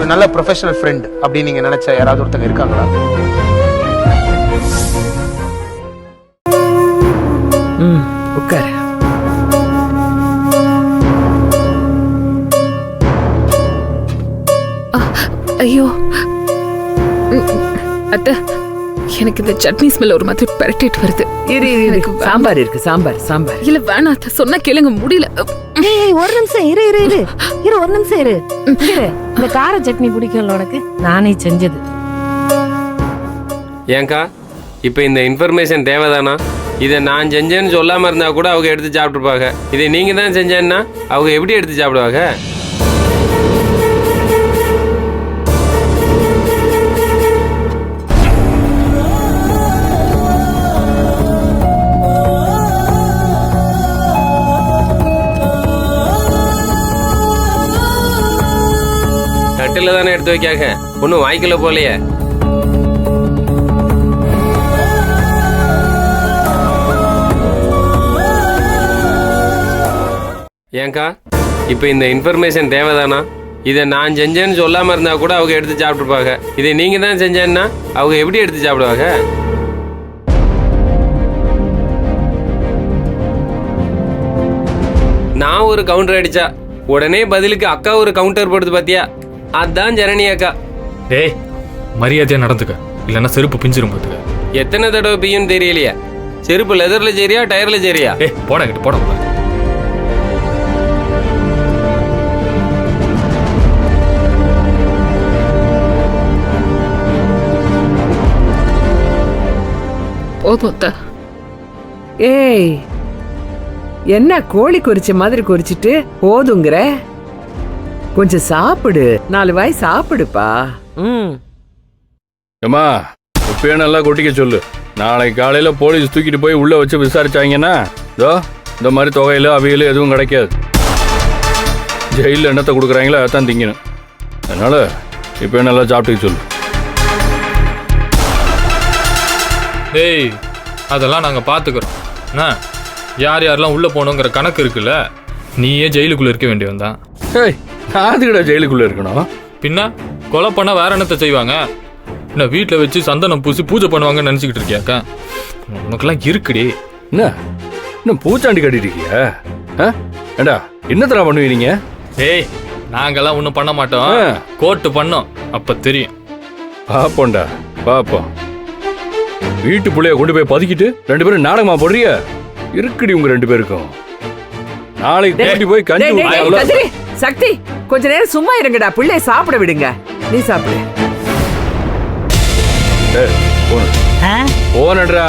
ஒரு நல்ல professional friend அப்படின்னு நீங்க நினைச்ச யாராவது ஒருத்தங்க இருக்காங்களா? உட்காரு. ஐயோ அத்தை, எனக்கு இந்த சட்னி ஸ்மெல் ஒரு மாதிரி பரட்டிட்டு வருது. இரு சாம்பார் இருக்கு, சாம்பார். இல்ல வேணாம் அத்தை, சொன்னா கேளுங்க, முடியல. ஒரு நிமிஷம் இரு ஒரு நிமிஷம் இரு. இந்த கார சட்னி பிடிக்கும்ல உனக்கு, நானே செஞ்சது. ஏங்கா இப்போ இந்த இன்ஃபர்மேஷன் தேவைதானா? இதை நான் செஞ்சேன்னு சொல்லாமல் இருந்தால் கூட அவங்க எடுத்து சாப்பிட்ருப்பாங்க. இதை நீங்கள் தான் செஞ்சேன்னா அவங்க எப்படி எடுத்து சாப்பிடுவாங்க? தட்டில் தானே எடுத்து வைக்காங்க, ஒன்றும் வாய்க்கல போலையே. ஏங்கா இப்போ இந்த இன்ஃபர்மேஷன் தேவைதானா? இதை நான் செஞ்சேன்னு சொல்லாமல் இருந்தால் கூட அவங்க எடுத்து சாப்பிட்ருப்பாங்க. இதை நீங்கள் தான் செஞ்சேன்னா அவங்க எப்படி எடுத்து சாப்பிடுவாங்க? நான் ஒரு கவுண்டர் அடித்தா உடனே பதிலுக்கு அக்கா ஒரு கவுண்டர் போடுது பார்த்தியா? அதான் ஜனனி அக்கா. டேய், மரியாதையா நடந்துக்க, இல்லைன்னா செருப்பு பிஞ்சிரும் பார்த்துக்க. எத்தனை தடவை பிய்யும் தெரியலையா? செருப்பு லெதரில் சரியா டயரில் சரியா? போட கிட்ட போட. போதும் அத்தை. ஏய், என்ன கோழி குறிச்ச மாதிரி குறிச்சிட்டு போதுங்கிற? கொஞ்சம் சாப்பிடு, 4 வாய் சாப்பிடுப்பா. ஏம்மா, இப்பயே நல்லா கொட்டிக்க சொல்லு. நாளைக்கு காலையில போலீஸ் தூக்கிட்டு போய் உள்ள வச்சு விசாரிச்சாங்கன்னா இந்த மாதிரி தொகையில அவையில எதுவும் கிடைக்காது. ஜெயிலில் என்னத்தை கொடுக்குறாங்களோ அதான் திங்கணும். அதனால இப்பயே நல்லா சாப்பிட்டுக்க சொல்லு. டேய், அதெல்லாம் நாங்கள் பார்த்துக்குறோம். என்ன, யார் யாரெல்லாம் உள்ளே போகணுங்கிற கணக்கு இருக்குல்ல, நீயே ஜெயிலுக்குள்ளே இருக்க வேண்டியவன் தான். ஏய், நான் அதுக்கிட்ட ஜெயிலுக்குள்ளே இருக்கணும்? பின்ன கொலை பண்ண வேற என்னத்தை செய்வாங்க? என்ன வீட்டில் வச்சு சந்தனம் பூசி பூஜை பண்ணுவாங்கன்னு நினச்சிக்கிட்டு இருக்கியாக்கா? உனக்கெல்லாம் இருக்குடி. இன்னும் பூச்சாண்டி கட்டிட்டு இருக்கியா? ஏண்டா என்னத்தரா பண்ணுவீங்க? டேய், நாங்கெல்லாம் ஒன்றும் பண்ண மாட்டோம், கோர்ட்டு பண்ணோம், அப்போ தெரியும். பாப்போண்டா பாப்போம். வீட்டு பிள்ளைய கொண்டு போய் பதுக்கிட்டு 2 பேரும் நாடகமா போடுறிய? இருக்குடி உங்க 2 பேருக்கும். நாளைக்கு கூட்டி போய் கஞ்சி. சக்தி, கொஞ்ச நேரம் சும்மா இருங்கடா, பிள்ளைய சாப்பிட விடுங்க. நீ சாப்பிடு. போனடா.